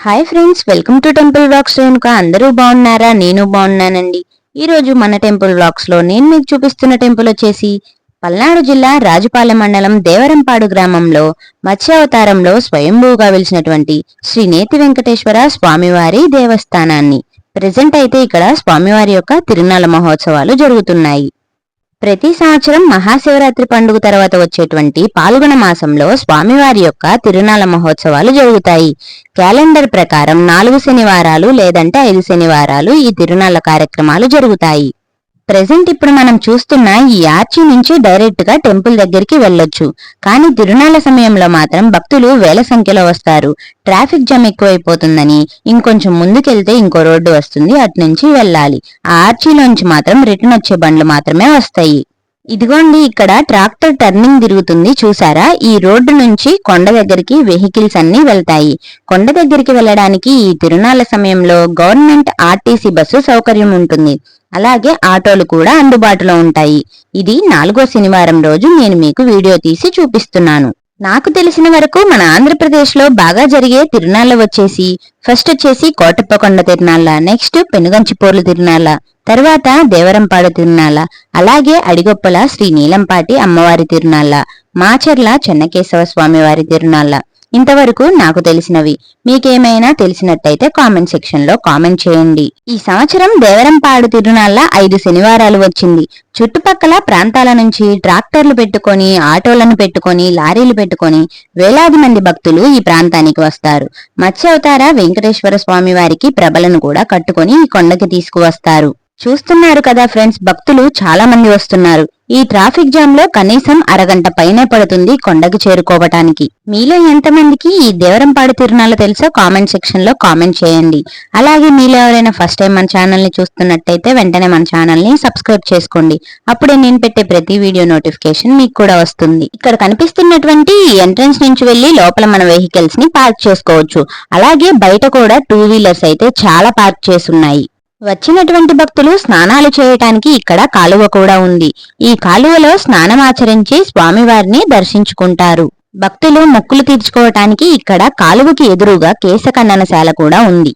Hi friends, welcome to temple vlogs Renuka. అందరూ బాగున్నారా? నేను బాగున్నానండి. ఈరోజు మన టెంపుల్ వ్లాగ్స్ లో నేను మీకు చూపిస్తున్న టెంపుల్ వచ్చేసి పల్నాడు జిల్లా రాజుపాలెం మండలం దేవరంపాడు గ్రామంలో మత్స్యావతారంలో స్వయంభూగా వెలిసినటువంటి శ్రీ నేతి వెంకటేశ్వర స్వామివారి దేవస్థానాన్ని. ప్రెజెంట్ అయితే ఇక్కడ స్వామివారి యొక్క తిరునాళ్ల మహోత్సవాలు జరుగుతున్నాయి. ప్రతి సంవత్సరం మహాశివరాత్రి పండుగ తర్వాత వచ్చేటువంటి పాల్గొన మాసంలో స్వామివారి యొక్క తిరునాళ్ల మహోత్సవాలు జరుగుతాయి. క్యాలెండర్ ప్రకారం 4 శనివారాలు లేదంటే 5 శనివారాలు ఈ తిరునాళ్ల కార్యక్రమాలు జరుగుతాయి. ప్రెజెంట్ ఇప్పుడు మనం చూస్తున్న ఈ ఆర్చి నుంచి డైరెక్ట్ గా టెంపుల్ దగ్గరికి వెళ్ళొచ్చు. కానీ తిరునాళ్ల సమయంలో మాత్రం భక్తులు వేల సంఖ్యలో వస్తారు. ట్రాఫిక్ జామ్ ఎక్కువైపోతుందని ఇంకొంచెం ముందుకెళ్తే ఇంకో రోడ్డు వస్తుంది, అట్నుంచి వెళ్ళాలి. ఆ ఆర్చిలోంచి మాత్రం రిటర్న్ వచ్చే బండ్లు మాత్రమే వస్తాయి. ఇదిగోండి, ఇక్కడ ట్రాక్టర్ టర్నింగ్ తిరుగుతుంది చూసారా? ఈ రోడ్డు నుంచి కొండ దగ్గరికి వెహికల్స్ అన్ని వెళ్తాయి. కొండ దగ్గరికి వెళ్ళడానికి ఈ తిరునాళ్ల సమయంలో గవర్నమెంట్ ఆర్టీసీ బస్సు సౌకర్యం ఉంటుంది. అలాగే ఆటోలు కూడా అందుబాటులో ఉంటాయి. ఇది 4వ శనివారం రోజు నేను మీకు వీడియో తీసి చూపిస్తున్నాను. నాకు తెలిసిన వరకు మన ఆంధ్రప్రదేశ్ లో బాగా జరిగే తిరునాళ్లు వచ్చేసి ఫస్ట్ వచ్చేసి కోటప్పకొండ తిరునాళ్ల, నెక్స్ట్ పెనుగంచిపోర్లు తిరునాళ్ల, తర్వాత దేవరంపాడు తిరునాళ్ల, అలాగే అడిగొప్పల శ్రీ నీలంపాటి అమ్మవారి తిరునాళ్ల, మాచర్ల చెన్నకేశవ స్వామివారి తిరునాళ్ల. ఇంతవరకు నాకు తెలిసినవి. మీకేమైనా తెలిసినట్టయితే కామెంట్ సెక్షన్ లో కామెంట్ చేయండి. ఈ సంవత్సరం దేవరంపాడు తిరునాళ్ల 5 శనివారాలు వచ్చింది. చుట్టుపక్కల ప్రాంతాల నుంచి ట్రాక్టర్లు పెట్టుకొని, ఆటోలను పెట్టుకొని, లారీలు పెట్టుకొని వేలాది మంది భక్తులు ఈ ప్రాంతానికి వస్తారు. మత్స్యావతార వెంకటేశ్వర స్వామి వారికి ప్రభలను కూడా కట్టుకొని ఈ కొండకి తీసుకువస్తారు. చూస్తున్నారు కదా ఫ్రెండ్స్, భక్తులు చాలా మంది వస్తున్నారు. ఈ ట్రాఫిక్ జామ్ లో కనీసం అరగంట పైనే పడుతుంది కొండకు చేరుకోవటానికి. మీలో ఎంతమందికి ఈ దేవరంపాడు తిరునాళ్లు తెలుసో కామెంట్ సెక్షన్ లో కామెంట్ చేయండి. అలాగే మీలో ఎవరైనా ఫస్ట్ టైం మన ఛానల్ ని చూస్తున్నట్టయితే వెంటనే మన ఛానల్ ని సబ్స్క్రైబ్ చేసుకోండి. అప్పుడే నేను పెట్టే ప్రతి వీడియో నోటిఫికేషన్ మీకు కూడా వస్తుంది. ఇక్కడ కనిపిస్తున్నటువంటి ఎంట్రన్స్ నుంచి వెళ్లి లోపల మన వెహికల్స్ ని పార్క్ చేసుకోవచ్చు. అలాగే బయట కూడా 2 వీలర్స్ అయితే చాలా పార్క్ చేసున్నాయి. వచ్చినటువంటి భక్తులు స్నానాలు చేయటానికి ఇక్కడ కాలువ కూడా ఉంది. ఈ కాలువలో స్నానమాచరించి స్వామివారిని దర్శించుకుంటారు. భక్తులు మొక్కులు తీర్చుకోవటానికి ఇక్కడ కాలువకి ఎదురుగా కేశఖండనశాల కూడా ఉంది.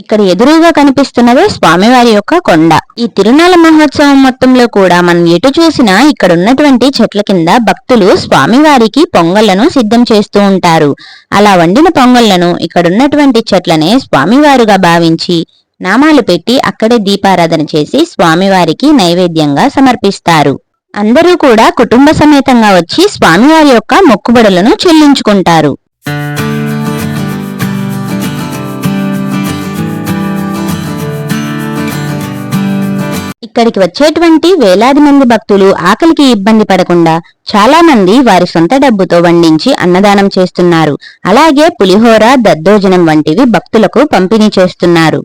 ఇక్కడ ఎదురుగా కనిపిస్తున్నదే స్వామివారి యొక్క కొండ. ఈ తిరునాళ్ల మహోత్సవం మొత్తంలో కూడా మనం ఎటు చూసినా ఇక్కడ ఉన్నటువంటి చెట్ల కింద భక్తులు స్వామివారికి పొంగళ్లను సిద్ధం చేస్తూ ఉంటారు. అలా వండిన పొంగళ్లను ఇక్కడున్నటువంటి చెట్లనే స్వామివారుగా భావించి నామాలు పెట్టి అక్కడే దీపారాధన చేసి స్వామివారికి నైవేద్యంగా సమర్పిస్తారు. అందరూ కూడా కుటుంబ సమేతంగా వచ్చి స్వామివారి యొక్క మొక్కుబడులను చెల్లించుకుంటారు. ఇక్కడికి వచ్చేటువంటి వేలాది మంది భక్తులు ఆకలికి ఇబ్బంది పడకుండా చాలా మంది వారి సొంత డబ్బుతో వండించి అన్నదానం చేస్తున్నారు. అలాగే పులిహోర, దద్దోజనం వంటివి భక్తులకు పంపిణీ చేస్తున్నారు.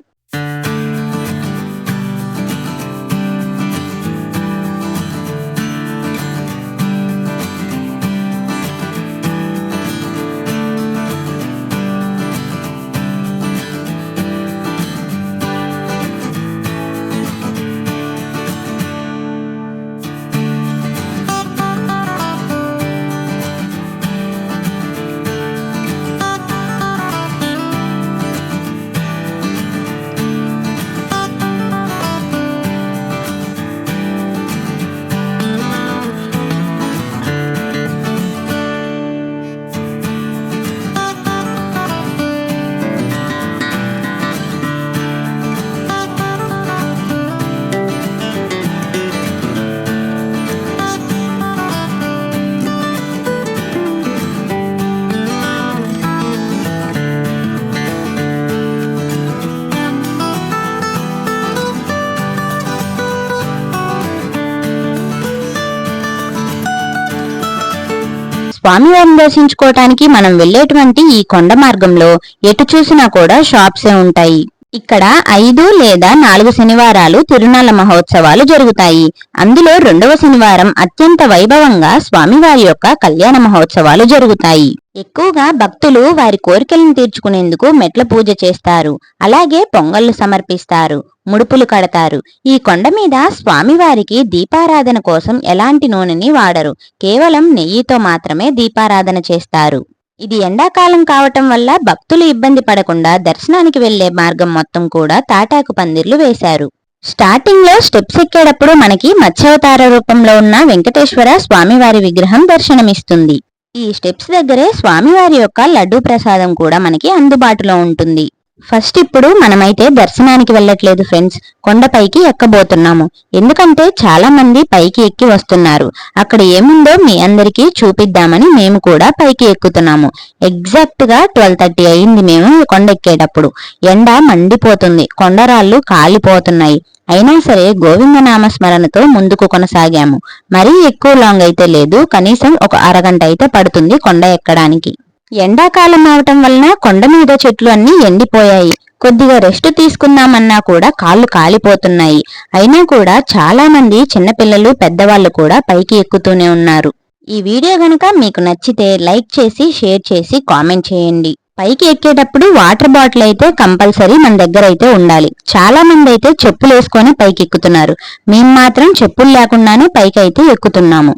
స్వామివారిని దర్శించుకోవటానికి మనం వెళ్లేటువంటి ఈ కొండ మార్గంలో ఎటు చూసినా కూడా షాప్సే ఉంటాయి. ఇక్కడ 5 లేదా 4 శనివారాలు తిరునాళ్ల మహోత్సవాలు జరుగుతాయి. అందులో 2వ శనివారం అత్యంత వైభవంగా స్వామివారి యొక్క కళ్యాణ మహోత్సవాలు జరుగుతాయి. ఎక్కువగా భక్తులు వారి కోరికలను తీర్చుకునేందుకు మెట్ల పూజ చేస్తారు. అలాగే పొంగళ్లు సమర్పిస్తారు, ముడుపులు కడతారు. ఈ కొండ మీద స్వామివారికి దీపారాధన కోసం ఎలాంటి నూనెని వాడరు. కేవలం నెయ్యితో మాత్రమే దీపారాధన చేస్తారు. ఇది ఎండాకాలం కావటం వల్ల భక్తులు ఇబ్బంది పడకుండా దర్శనానికి వెళ్లే మార్గం మొత్తం కూడా తాటాకు పందిర్లు వేశారు. స్టార్టింగ్ లో స్టెప్స్ ఎక్కేటప్పుడు మనకి మత్స్యావతార రూపంలో ఉన్న వెంకటేశ్వర స్వామివారి విగ్రహం దర్శనమిస్తుంది. ఈ స్టెప్స్ దగ్గరే స్వామివారి యొక్క లడ్డూ ప్రసాదం కూడా మనకి అందుబాటులో ఉంటుంది. ఫస్ట్ ఇప్పుడు మనమైతే దర్శనానికి వెళ్ళట్లేదు ఫ్రెండ్స్, కొండపైకి ఎక్కబోతున్నాము. ఎందుకంటే చాలా మంది పైకి ఎక్కి వస్తున్నారు. అక్కడ ఏముందో మీ అందరికీ చూపిద్దామని మేము కూడా పైకి ఎక్కుతున్నాము. ఎగ్జాక్ట్ గా 12:30 అయింది మేము కొండ ఎక్కేటప్పుడు. ఎండ మండిపోతుంది, కొండరాళ్ళు కాలిపోతున్నాయి. అయినా సరే గోవిందనామ స్మరణతో ముందుకు కొనసాగాము. మరీ ఎక్కువ లాంగ్ అయితే లేదు, కనీసం ఒక అరగంట అయితే పడుతుంది కొండ ఎక్కడానికి. ఎండాకాలం అవటం వలన కొండ మీద చెట్లు అన్ని ఎండిపోయాయి. కొద్దిగా రెస్ట్ తీసుకుందామన్నా కూడా కాళ్ళు కాలిపోతున్నాయి. అయినా కూడా చాలా మంది చిన్నపిల్లలు, పెద్దవాళ్ళు కూడా పైకి ఎక్కుతూనే ఉన్నారు. ఈ వీడియో గనుక మీకు నచ్చితే లైక్ చేసి, షేర్ చేసి, కామెంట్ చేయండి. పైకి ఎక్కేటప్పుడు వాటర్ బాటిల్ అయితే కంపల్సరీ మన దగ్గర అయితే ఉండాలి. చాలా మంది అయితే చెప్పులు వేసుకొని పైకి ఎక్కుతున్నారు. మేము మాత్రం చెప్పులు లేకుండానే పైకి అయితే ఎక్కుతున్నాము.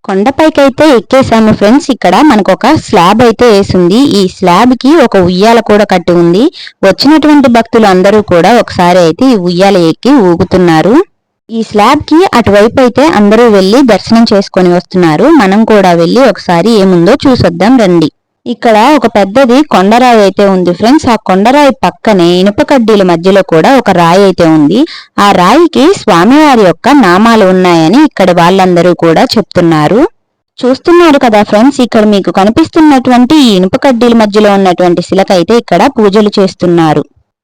కొండపైకైతే ఎక్కేసాము ఫ్రెండ్స్. ఇక్కడ మనకు ఒక స్లాబ్ అయితే వేసింది. ఈ స్లాబ్ కి ఒక ఉయ్యాల కూడా కట్టి ఉంది. వచ్చినటువంటి భక్తులు అందరూ కూడా ఒకసారి అయితే ఈ ఉయ్యాల ఎక్కి ఊగుతున్నారు. ఈ స్లాబ్ కి అటువైపు అయితే అందరూ వెళ్లి దర్శనం చేసుకొని వస్తున్నారు. మనం కూడా వెళ్లి ఒకసారి ఏముందో చూసొద్దాం రండి. ఇక్కడ ఒక పెద్దది కొండరాయి అయితే ఉంది ఫ్రెండ్స్. ఆ కొండరాయి పక్కనే ఇనుప కడ్డీల మధ్యలో కూడా ఒక రాయి అయితే ఉంది. ఆ రాయికి స్వామివారి యొక్క నామాలు ఉన్నాయని ఇక్కడ వాళ్ళందరూ కూడా చెప్తున్నారు. చూస్తున్నారు కదా ఫ్రెండ్స్, ఇక్కడ మీకు కనిపిస్తున్నటువంటి ఈ ఇనుప కడ్డీల మధ్యలో ఉన్నటువంటి శిలక అయితే ఇక్కడ పూజలు చేస్తున్నారు.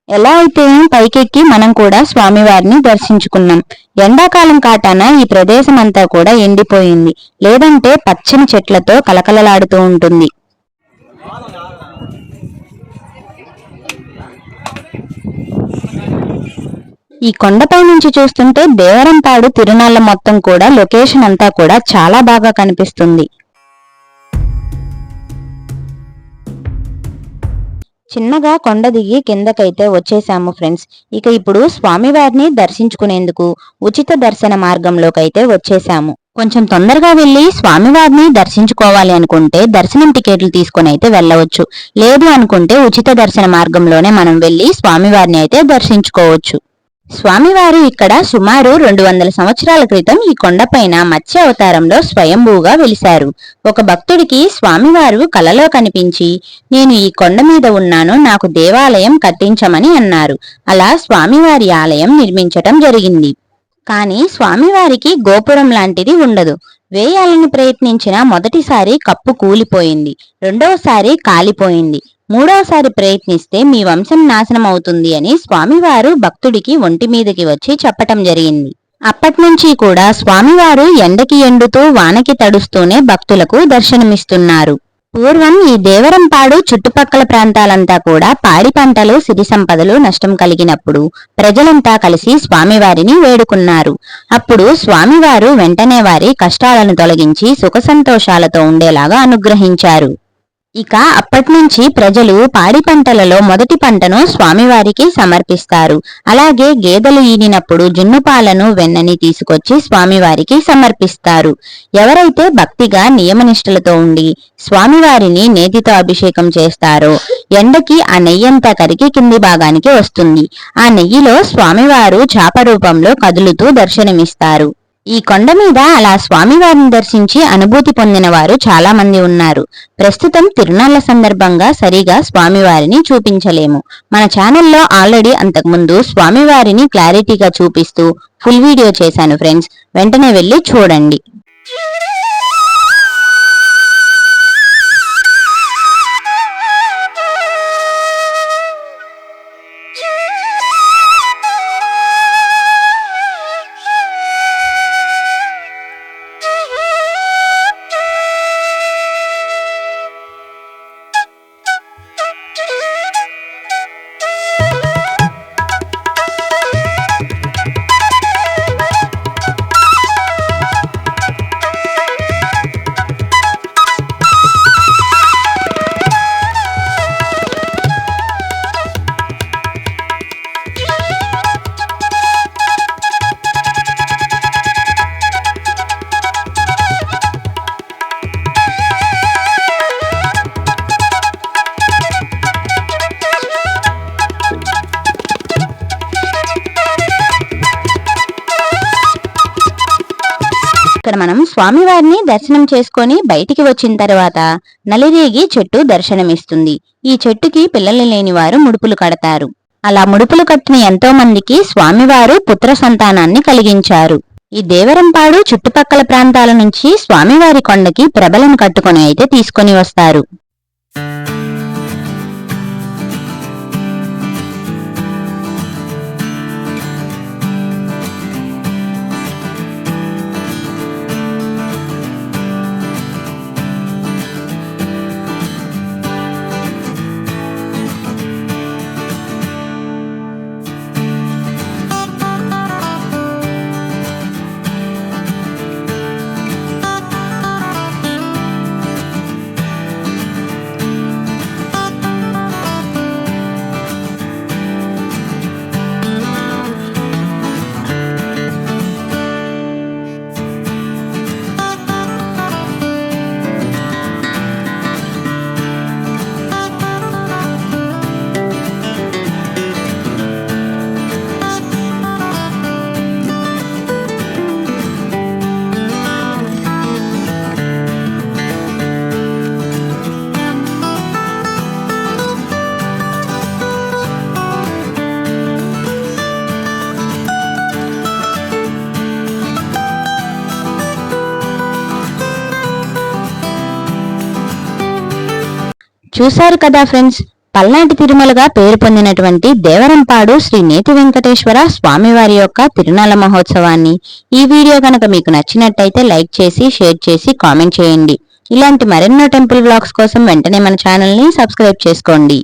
ఎలా అయితే పైకెక్కి మనం కూడా స్వామివారిని దర్శించుకున్నాం. ఎండాకాలం కాటాన ఈ ప్రదేశం అంతా కూడా ఎండిపోయింది, లేదంటే పచ్చని చెట్లతో కలకలలాడుతూ ఉంటుంది. ఈ కొండపై నుంచి చూస్తుంటే దేవరంపాడు తిరునాళ్ల మొత్తం కూడా లొకేషన్ అంతా కూడా చాలా బాగా కనిపిస్తుంది. చిన్నగా కొండ దిగి కిందకైతే వచ్చేసాము ఫ్రెండ్స్. ఇక ఇప్పుడు స్వామివారిని దర్శించుకునేందుకు ఉచిత దర్శన మార్గంలోకైతే వచ్చేసాము. కొంచెం తొందరగా వెళ్లి స్వామివారిని దర్శించుకోవాలి అనుకుంటే దర్శనం టికెట్లు తీసుకుని అయితే వెళ్ళవచ్చు. లేదు అనుకుంటే ఉచిత దర్శన మార్గంలోనే మనం వెళ్లి స్వామివారిని అయితే దర్శించుకోవచ్చు. స్వామివారు ఇక్కడ సుమారు 200 సంవత్సరాల క్రితం ఈ కొండపైన మత్స్య అవతారంలో స్వయంభూగా వెలిశారు. ఒక భక్తుడికి స్వామివారు కలలో కనిపించి, నేను ఈ కొండ మీద ఉన్నాను, నాకు దేవాలయం కట్టించమని అన్నారు. అలా స్వామివారి ఆలయం నిర్మించటం జరిగింది. కానీ స్వామివారికి గోపురం లాంటిది ఉండదు. వేయాలని ప్రయత్నించిన మొదటిసారి కప్పు కూలిపోయింది, రెండవసారి కాలిపోయింది, మూడవసారి ప్రయత్నిస్తే మీ వంశం నాశనం అవుతుంది అని స్వామివారు భక్తుడికి ఒంటి మీదకి వచ్చి చెప్పటం జరిగింది. అప్పట్నుంచి కూడా స్వామివారు ఎండకి ఎండుతూ వానకి తడుస్తూనే భక్తులకు దర్శనమిస్తున్నారు. పూర్వం ఈ దేవరంపాడు చుట్టుపక్కల ప్రాంతాలంతా కూడా పాడి పంటలు సిరి సంపదలు నష్టం కలిగినప్పుడు ప్రజలంతా కలిసి స్వామివారిని వేడుకున్నారు. అప్పుడు స్వామివారు వెంటనే వారి కష్టాలను తొలగించి సుఖ సంతోషాలతో ఉండేలాగా అనుగ్రహించారు. ఇక అప్పట్నుంచి ప్రజలు పాడి పంటలలో మొదటి పంటను స్వామివారికి సమర్పిస్తారు. అలాగే గేదెలు ఈనినప్పుడు జున్నుపాలను వెన్నని తీసుకొచ్చి స్వామివారికి సమర్పిస్తారు. ఎవరైతే భక్తిగా నియమనిష్టలతో ఉండి స్వామివారిని నేతితో అభిషేకం చేస్తారో ఎండకి ఆ నెయ్యంతా కరిగి కింది భాగానికి వస్తుంది. ఆ నెయ్యిలో స్వామివారు చాప రూపంలో కదులుతూ దర్శనమిస్తారు. ఈ కొండ మీద అలా స్వామివారిని దర్శించి అనుభూతి పొందిన వారు చాలా మంది ఉన్నారు. ప్రస్తుతం తిరునాళ్ల సందర్భంగా సరిగా స్వామివారిని చూపించలేము. మన ఛానల్లో ఆల్రెడీ అంతకుముందు స్వామివారిని క్లారిటీగా చూపిస్తూ ఫుల్ వీడియో చేశాను ఫ్రెండ్స్, వెంటనే వెళ్ళి చూడండి. ఇక్కడ మనం స్వామివారిని దర్శనం చేసుకొని బయటికి వచ్చిన తర్వాత నలిరేగి చెట్టు దర్శనమిస్తుంది. ఈ చెట్టుకి పిల్లలు లేని వారు ముడుపులు కడతారు. అలా ముడుపులు కట్టిన ఎంతో మందికి స్వామివారు పుత్ర సంతానాన్ని కలిగించారు. ఈ దేవరంపాడు చుట్టుపక్కల ప్రాంతాల నుంచి స్వామివారి కొండకి ప్రభలను కట్టుకొని అయితే తీసుకొని వస్తారు. చూశారు కదా ఫ్రెండ్స్, పల్నాటి తిరుమలగా పేరు పొందినటువంటి దేవరంపాడు శ్రీ నేతి వెంకటేశ్వర స్వామివారి యొక్క తిరునాళ్ల మహోత్సవాన్ని. ఈ వీడియో కనుక మీకు నచ్చినట్టయితే లైక్ చేసి, షేర్ చేసి, కామెంట్ చేయండి. ఇలాంటి మరెన్నో టెంపుల్ వ్లాగ్స్ కోసం వెంటనే మన ఛానల్ని సబ్స్క్రైబ్ చేసుకోండి.